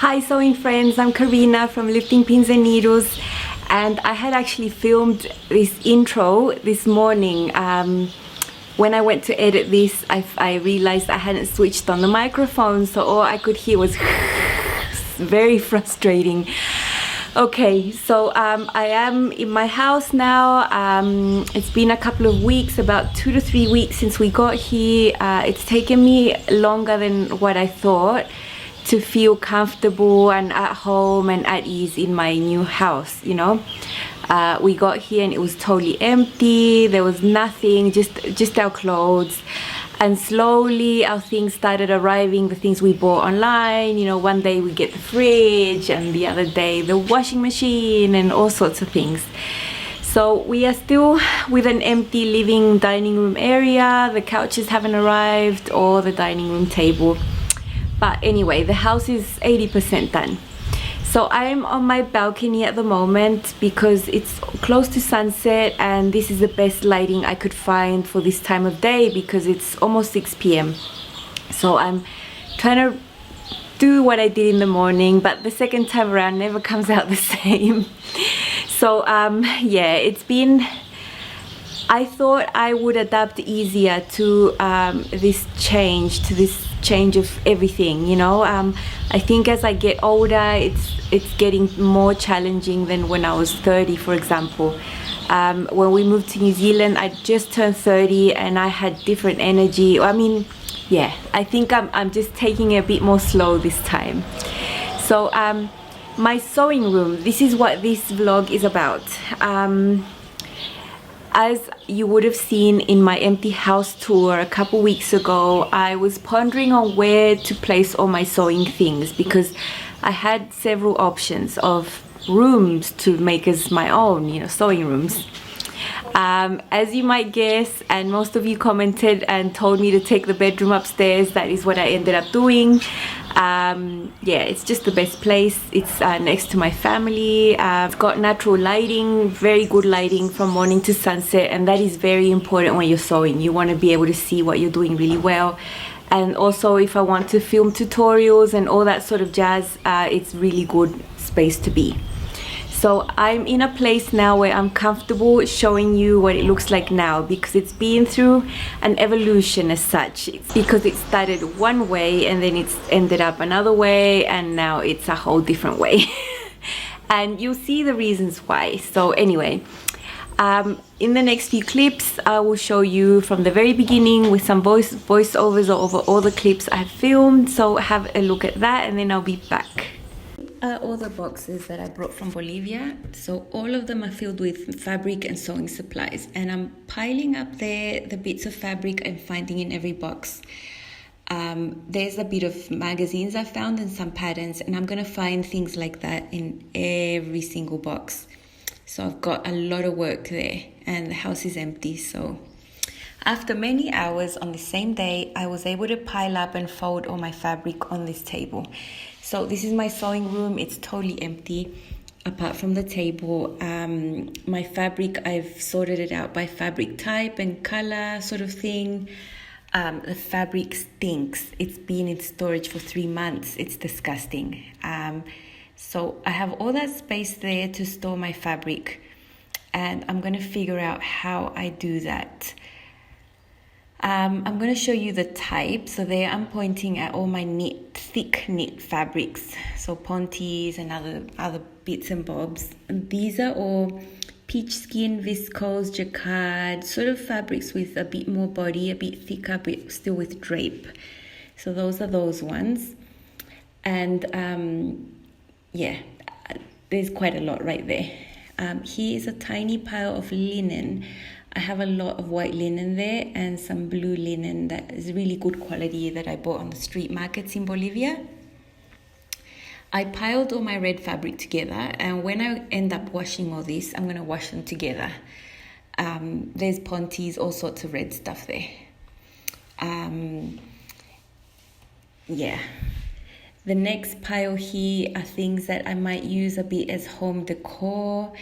Hi sewing friends, I'm Karina from Lifting Pins and Needles, and I had actually filmed this intro this morning. When I went to edit this, I realized I hadn't switched on the microphone, so all I could hear was very frustrating. Okay, so I am in my house now. It's been a couple of weeks, about 2 to 3 weeks since we got here. It's taken me longer than what I thought to feel comfortable and at home and at ease in my new house, you know. We got here and it was totally empty. There was nothing, just our clothes. And slowly our things started arriving, the things we bought online. You know, one day we get the fridge and the other day the washing machine and all sorts of things. So we are still with an empty living dining room area. The couches haven't arrived or the dining room table. But anyway, the house is 80% done. So I'm on my balcony at the moment because it's close to sunset and this is the best lighting I could find for this time of day because it's almost 6 p.m. So I'm trying to do what I did in the morning, but the second time around never comes out the same. So yeah, it's been, I thought I would adapt easier to this change of everything, you know. I think as I get older, it's getting more challenging than when I was 30, for example. When we moved to New Zealand, I just turned 30 and I had different energy. I mean, yeah, I think I'm just taking it a bit more slow this time. So my sewing room, this is what this vlog is about. As you would have seen in my empty house tour a couple weeks ago, I was pondering on where to place all my sewing things because I had several options of rooms to make as my own, you know, sewing rooms. As you might guess, and most of you commented and told me to take the bedroom upstairs, that is what I ended up doing. Yeah, it's just the best place. It's next to my family. It's got natural lighting, very good lighting from morning to sunset, and that is very important when you're sewing. You want to be able to see what you're doing really well. And also if I want to film tutorials and all that sort of jazz, it's really good space to be. So I'm in a place now where I'm comfortable showing you what it looks like now because it's been through an evolution as such. It's because it started one way and then it's ended up another way and now it's a whole different way. And you'll see the reasons why. So anyway, in the next few clips, I will show you from the very beginning with some voiceovers over all the clips I've filmed. So have a look at that and then I'll be back. All the boxes that I brought from Bolivia, so all of them are filled with fabric and sewing supplies, and I'm piling up there the bits of fabric I'm finding in every box. There's a bit of magazines I found and some patterns, and I'm gonna find things like that in every single box. So I've got a lot of work there and the house is empty. So after many hours on the same day, I was able to pile up and fold all my fabric on this table. So this is my sewing room. It's totally empty apart from the table. My fabric, I've sorted it out by fabric type and color sort of thing. The fabric stinks. It's been in storage for 3 months. It's disgusting. So I have all that space there to store my fabric and I'm going to figure out how I do that. I'm going to show you the type. So there I'm pointing at all my thick knit fabrics. So pontes and other bits and bobs. And these are all peach skin, viscose, jacquard, sort of fabrics with a bit more body, a bit thicker, but still with drape. So those are those ones. And yeah, there's quite a lot right there. Here is a tiny pile of linen. I have a lot of white linen there and some blue linen that is really good quality that I bought on the street markets in Bolivia. I piled all my red fabric together and when I end up washing all this, I'm going to wash them together. There's pontes, all sorts of red stuff there. Yeah. The next pile here are things that I might use a bit as home decor.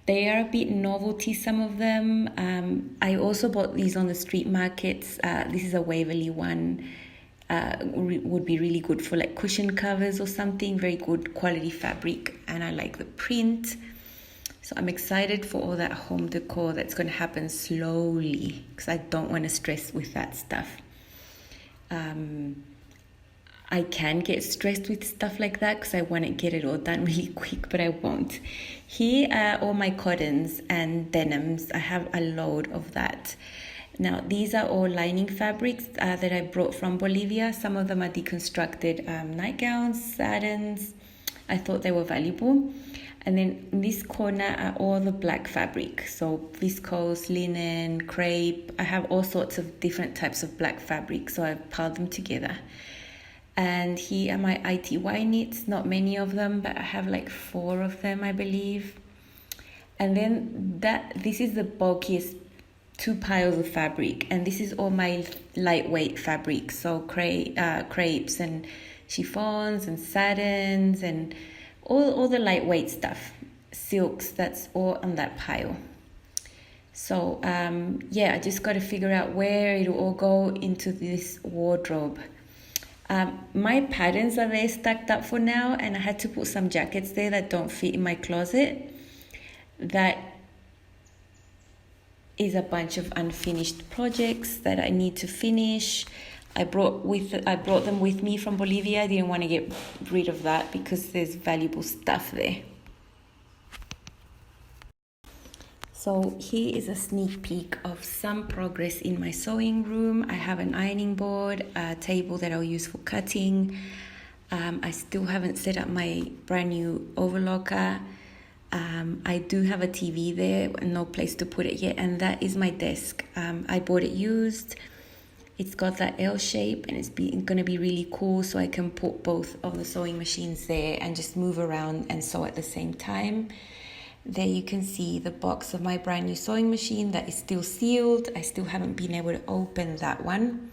They are a bit novelty, some of them. I also bought these on the street markets. This is a Waverly one. would be really good for like cushion covers or something. Very good quality fabric, and I like the print. So I'm excited for all that home decor that's going to happen slowly, because I don't want to stress with that stuff. I can get stressed with stuff like that because I want to get it all done really quick, but I won't. Here are all my cottons and denims. I have a load of that. Now, these are all lining fabrics that I brought from Bolivia. Some of them are deconstructed nightgowns, satins. I thought they were valuable. And then in this corner are all the black fabric. So viscose, linen, crepe. I have all sorts of different types of black fabric, so I've piled them together. And here are my ITY knits, not many of them, but I have like 4 of them, I believe. And then this is the bulkiest 2 piles of fabric, and this is all my lightweight fabric. So crepes and chiffons and satins and all the lightweight stuff, silks, that's all on that pile. So yeah, I just got to figure out where it'll all go into this wardrobe. My patterns are there stacked up for now, and I had to put some jackets there that don't fit in my closet. That is a bunch of unfinished projects that I need to finish. I brought them with me from Bolivia. I didn't want to get rid of that because there's valuable stuff there. So here is a sneak peek of some progress in my sewing room. I have an ironing board, a table that I'll use for cutting. I still haven't set up my brand new overlocker. I do have a TV there, no place to put it yet, and that is my desk. I bought it used. It's got that L shape, and it's going to be really cool, so I can put both of the sewing machines there and just move around and sew at the same time. There you can see the box of my brand new sewing machine that is still sealed. I still haven't been able to open that one.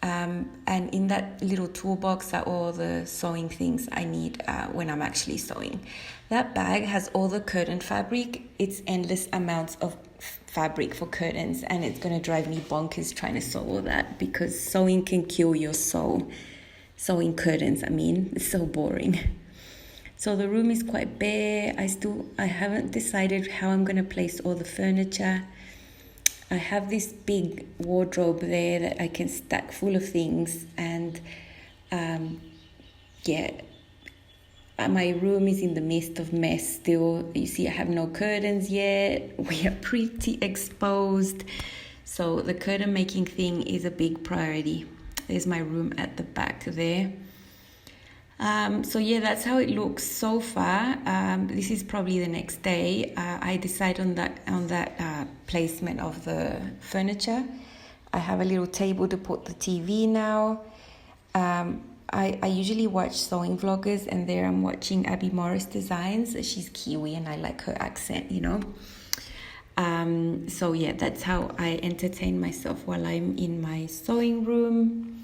And in that little toolbox are all the sewing things I need when I'm actually sewing. That bag has all the curtain fabric. It's endless amounts of fabric for curtains, and it's going to drive me bonkers trying to sew all that, because sewing can kill your soul. Sewing curtains, it's so boring. So the room is quite bare. I haven't decided how I'm going to place all the furniture. I have this big wardrobe there that I can stack full of things, and my room is in the midst of mess still. You see, I have no curtains yet. We are pretty exposed. So the curtain making thing is a big priority. There's my room at the back there. So yeah, that's how it looks so far. This is probably the next day. I decide on that placement of the furniture. I have a little table to put the TV now. I usually watch sewing vloggers, and there I'm watching Abby Morris Designs. She's Kiwi, and I like her accent, So yeah, that's how I entertain myself while I'm in my sewing room.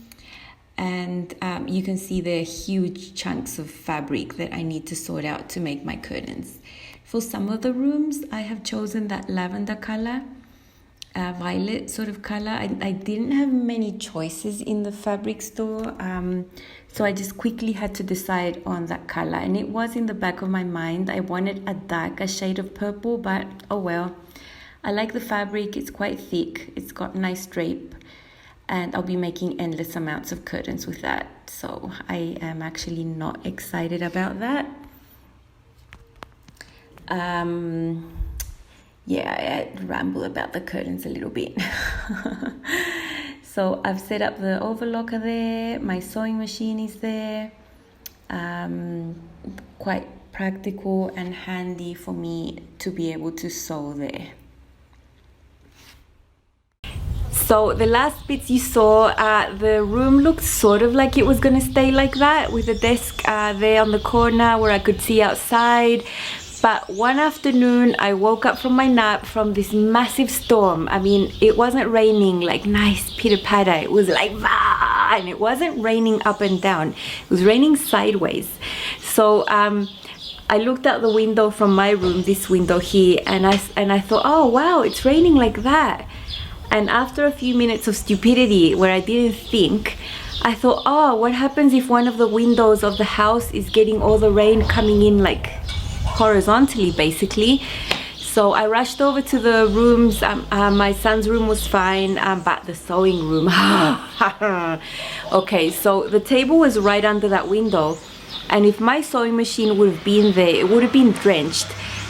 And you can see the huge chunks of fabric that I need to sort out to make my curtains. For some of the rooms, I have chosen that lavender color, violet sort of color. I didn't have many choices in the fabric store, so I just quickly had to decide on that color. And it was in the back of my mind. I wanted a darker shade of purple, but oh well. I like the fabric. It's quite thick. It's got nice drape. And I'll be making endless amounts of curtains with that. So I am actually not excited about that. I ramble about the curtains a little bit. So I've set up the overlocker there. My sewing machine is there. Quite practical and handy for me to be able to sew there. So the last bits you saw, the room looked sort of like it was going to stay like that, with the desk there on the corner where I could see outside. But one afternoon I woke up from my nap from this massive storm. It wasn't raining like nice pitter patter. It was like bah! And it wasn't raining up and down. It was raining sideways. So I looked out the window from my room, this window here, and I thought, oh wow, it's raining like that. And after a few minutes of stupidity where I didn't think, I thought, oh, what happens if one of the windows of the house is getting all the rain coming in like horizontally basically. So I rushed over to the rooms. My son's room was fine, but the sewing room, okay, so the table was right under that window, and if my sewing machine would have been there, it would have been drenched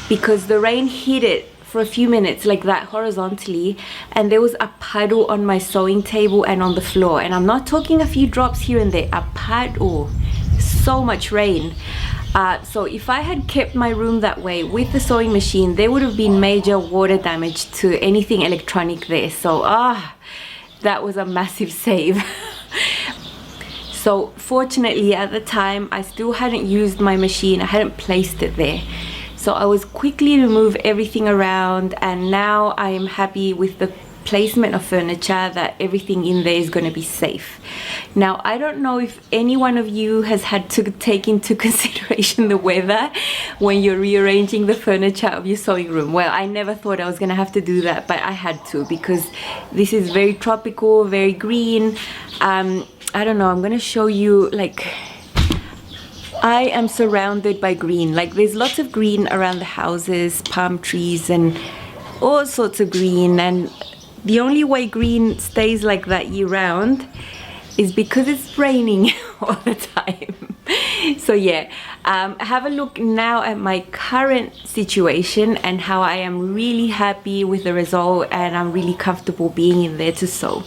because the rain hit it for a few minutes like that horizontally, and there was a puddle on my sewing table and on the floor, and I'm not talking a few drops here and there, a puddle, so much rain. So if I had kept my room that way with the sewing machine, there would have been major water damage to anything electronic there. So that was a massive save. So fortunately at the time I still hadn't used my machine, I hadn't placed it there. So I was quickly to move everything around, and now I am happy with the placement of furniture, that everything in there is going to be safe. Now I don't know if any one of you has had to take into consideration the weather when you're rearranging the furniture of your sewing room. Well, I never thought I was going to have to do that, but I had to, because this is very tropical, very green. I don't know, I'm going to show you, like, I am surrounded by green. Like, there's lots of green around the houses, palm trees and all sorts of green, and the only way green stays like that year round is because it's raining all the time. So yeah, have a look now at my current situation and how I am really happy with the result, and I'm really comfortable being in there to sew.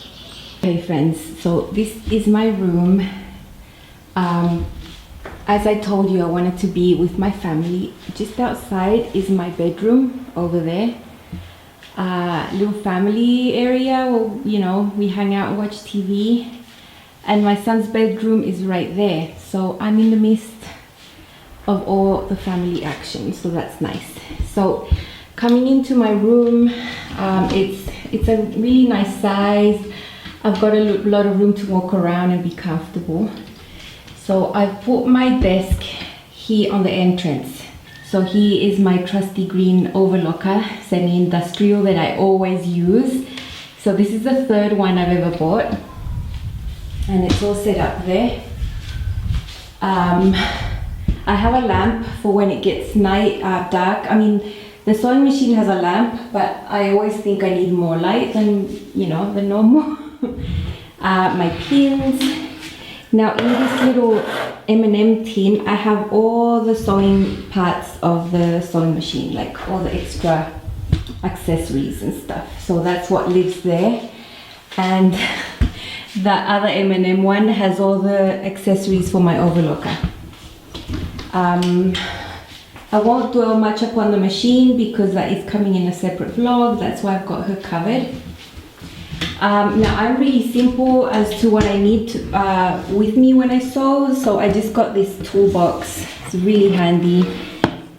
Okay friends, so this is my room. As I told you, I wanted to be with my family. Just outside is my bedroom over there. Little family area where, you know, we hang out and watch TV, and my son's bedroom is right there, so I'm in the midst of all the family action, so that's nice. So coming into my room, it's a really nice size. I've got a lot of room to walk around and be comfortable. So I've put my desk here on the entrance. So here is my trusty green overlocker, semi-industrial, that I always use. So this is the third one I've ever bought, and it's all set up there. I have a lamp for when it gets dark. I mean, the sewing machine has a lamp, but I always think I need more light than, you know, the normal. My pins. Now in this little M&M tin, I have all the sewing parts of the sewing machine, like all the extra accessories and stuff. So that's what lives there. And the other M&M one has all the accessories for my overlocker. I won't dwell much upon the machine because that is coming in a separate vlog. That's why I've got her covered. Now I'm really simple as to what I need with me when I sew, so I just got this toolbox. It's really handy,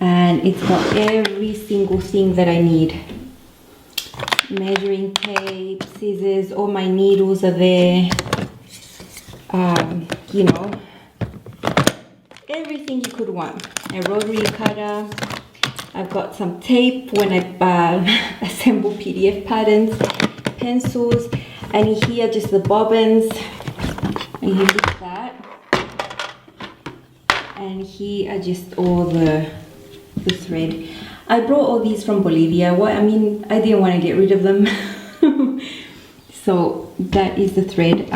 and it's got every single thing that I need. Measuring tape, scissors, all my needles are there. You know, everything you could want. A rotary cutter. I've got some tape when I assemble PDF patterns. Pencils, and here are just the bobbins, and you lift that, and here are just all the thread. I brought all these from Bolivia. I didn't want to get rid of them. So that is the thread.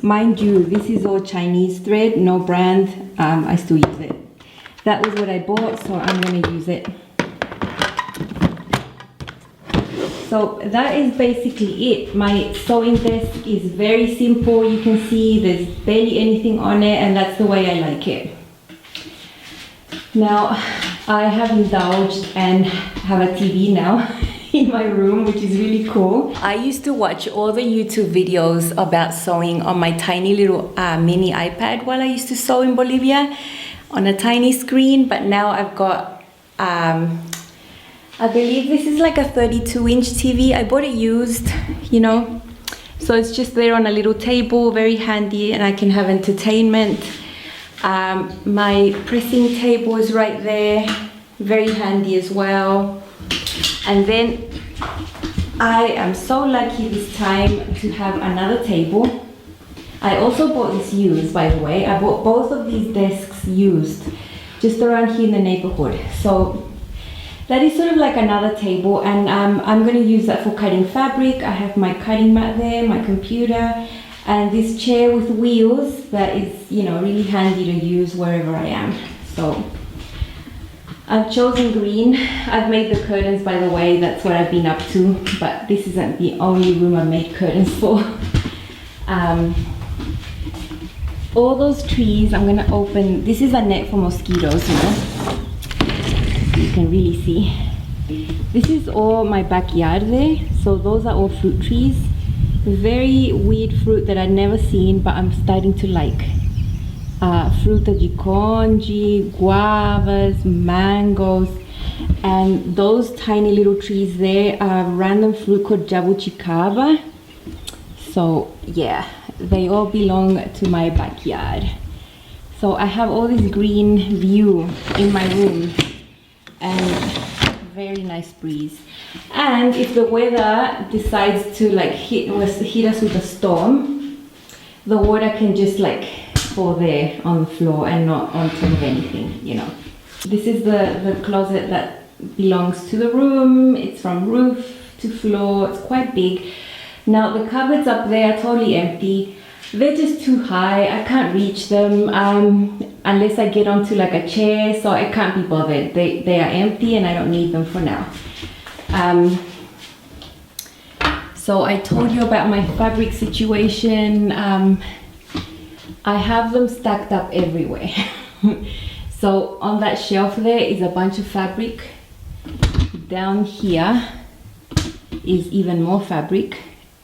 Mind you, this is all Chinese thread, no brand. I still use it. That was what I bought, so I'm going to use it. So that is basically it. My sewing desk is very simple. You can see there's barely anything on it, and that's the way I like it. Now, I have indulged and have a TV now in my room, which is really cool. I used to watch all the YouTube videos about sewing on my tiny little mini iPad while I used to sew in Bolivia on a tiny screen, but now I've got I believe this is like a 32-inch TV. I bought it used, you know, so it's just there on a little table, very handy, and I can have entertainment. My pressing table is right there, very handy as well. And then I am so lucky this time to have another table. I also bought this used, by the way. I bought both of these desks used, just around here in the neighborhood. So that is sort of like another table, and I'm going to use that for cutting fabric. I have my cutting mat there, my computer, and this chair with wheels that is, you know, really handy to use wherever I am. So I've chosen green. I've made the curtains, by the way. That's what I've been up to, but this isn't the only room I've made curtains for. All those trees, I'm gonna open. This is a net for mosquitoes, you know. You can really see. This is all my backyard there. So those are all fruit trees. Very weird fruit that I'd never seen, but I'm starting to like. Fruta de conchi, guavas, mangoes, and those tiny little trees there are random fruit called jabuticaba. So yeah, they all belong to my backyard. So I have all this green view in my room and very nice breeze. And if the weather decides to like hit us with a storm, the water can just like fall there on the floor and not on top of anything, you know. This is the closet that belongs to the room. It's from roof to floor. It's quite big. Now the cupboards up there are totally empty. They're just too high. I can't reach them unless I get onto like a chair, so I can't be bothered. They are empty and I don't need them for now. So I told you about my fabric situation. I have them stacked up everywhere. So on that shelf there is a bunch of fabric. Down here is even more fabric.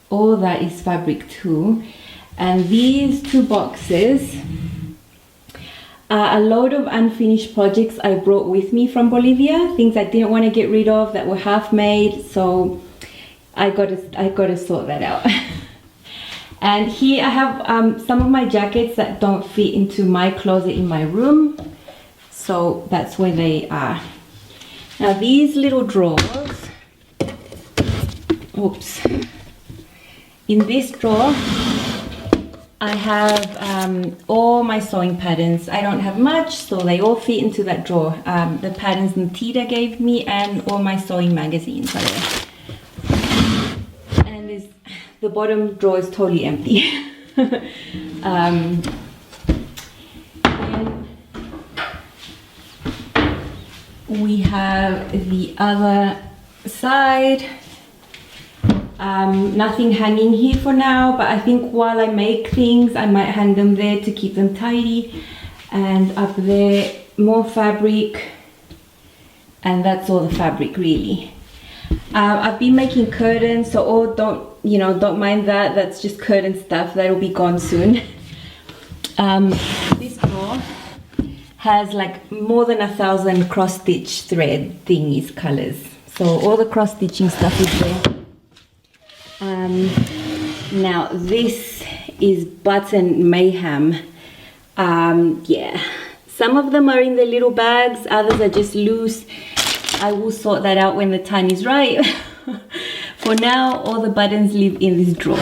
All that is fabric too. And these two boxes are a load of unfinished projects I brought with me from Bolivia, things I didn't want to get rid of that were half made, so I gotta sort that out. And here I have some of my jackets that don't fit into my closet in my room, so that's where they are. Now these little drawers, oops. In this drawer, I have all my sewing patterns. I don't have much, so they all fit into that drawer. The patterns Natita gave me and all my sewing magazines are there. And the bottom drawer is totally empty. And we have the other side. Nothing hanging here for now, but I think while I make things I might hang them there to keep them tidy. And up there more fabric, and that's all the fabric really. I've been making curtains, so don't mind that. That's just curtain stuff that'll be gone soon. This drawer has like more than 1,000 cross stitch thread thingies, colors, so all the cross stitching stuff is there. Now this is button mayhem. Yeah, some of them are in the little bags, others are just loose. I will sort that out when the time is right. For now, all the buttons live in this drawer.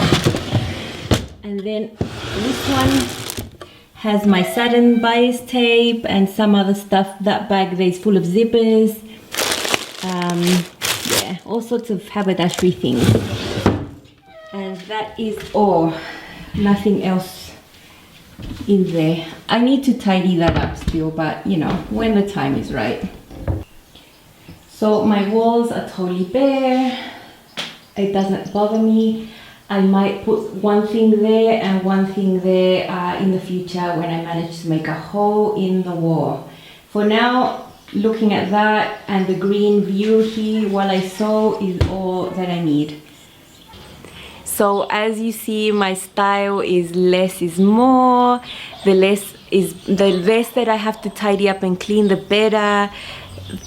And then this one has my satin bias tape and some other stuff. That bag there is full of zippers. Yeah, all sorts of haberdashery things. And that is all, nothing else in there. I need to tidy that up still, but you know, when the time is right. So my walls are totally bare. It doesn't bother me. I might put one thing there and one thing there in the future when I manage to make a hole in the wall. For now, looking at that and the green view here while I sew is all that I need. So as you see, my style is less is more. The less that I have to tidy up and clean, the better.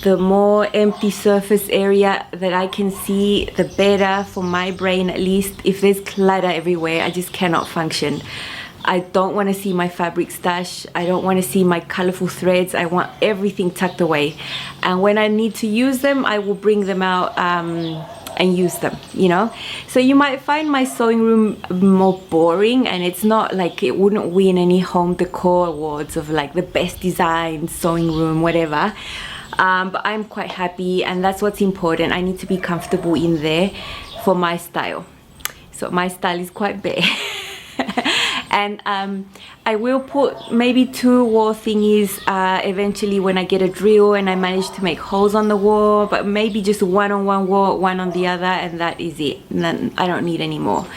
The more empty surface area that I can see, the better for my brain, at least. If there's clutter everywhere, I just cannot function. I don't want to see my fabric stash. I don't want to see my colorful threads. I want everything tucked away. And when I need to use them, I will bring them out and use them, you know. So you might find my sewing room more boring, and it's not like it wouldn't win any home decor awards of like the best design sewing room, whatever. But I'm quite happy, and that's what's important. I need to be comfortable in there for my style. So my style is quite bare. And I will put maybe 2 wall thingies eventually when I get a drill and I manage to make holes on the wall, but maybe just one on one wall, one on the other, and that is it. And then I don't need any more.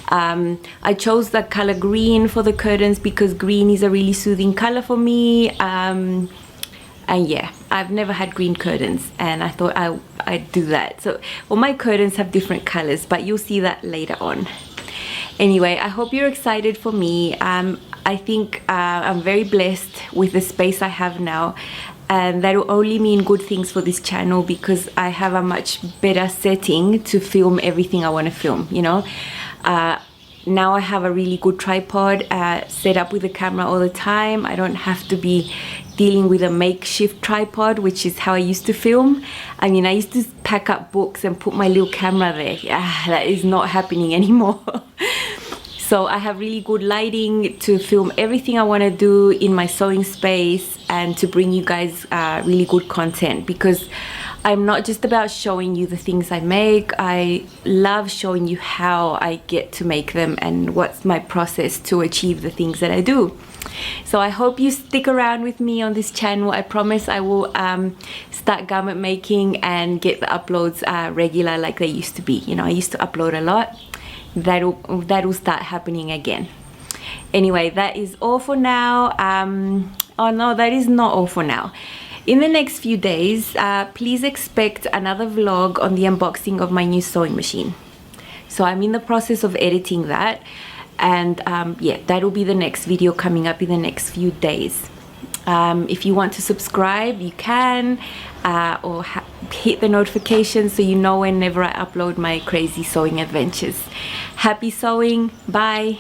I chose the color green for the curtains because green is a really soothing color for me. And yeah, I've never had green curtains, and I thought I'd do that. So, well, my curtains have different colors, but you'll see that later on. Anyway, I hope you're excited for me. I think I'm very blessed with the space I have now, and that will only mean good things for this channel because I have a much better setting to film everything I want to film, you know. Now I have a really good tripod set up with the camera all the time. I don't have to be dealing with a makeshift tripod, which is how I used to film. I mean, I used to pack up books and put my little camera there. That is not happening anymore. So I have really good lighting to film everything I want to do in my sewing space and to bring you guys really good content, because I'm not just about showing you the things I make. I love showing you how I get to make them and what's my process to achieve the things that I do. So I hope you stick around with me on this channel. I promise I will start garment making and get the uploads regular like they used to be. You know, I used to upload a lot. That'll start happening again. Anyway, that is all for now. Oh no, that is not all for now. In the next few days, please expect another vlog on the unboxing of my new sewing machine. So I'm in the process of editing that, and yeah, that'll be the next video coming up in the next few days. If you want to subscribe, you can, or hit the notification so you know whenever I upload my crazy sewing adventures. Happy sewing. Bye.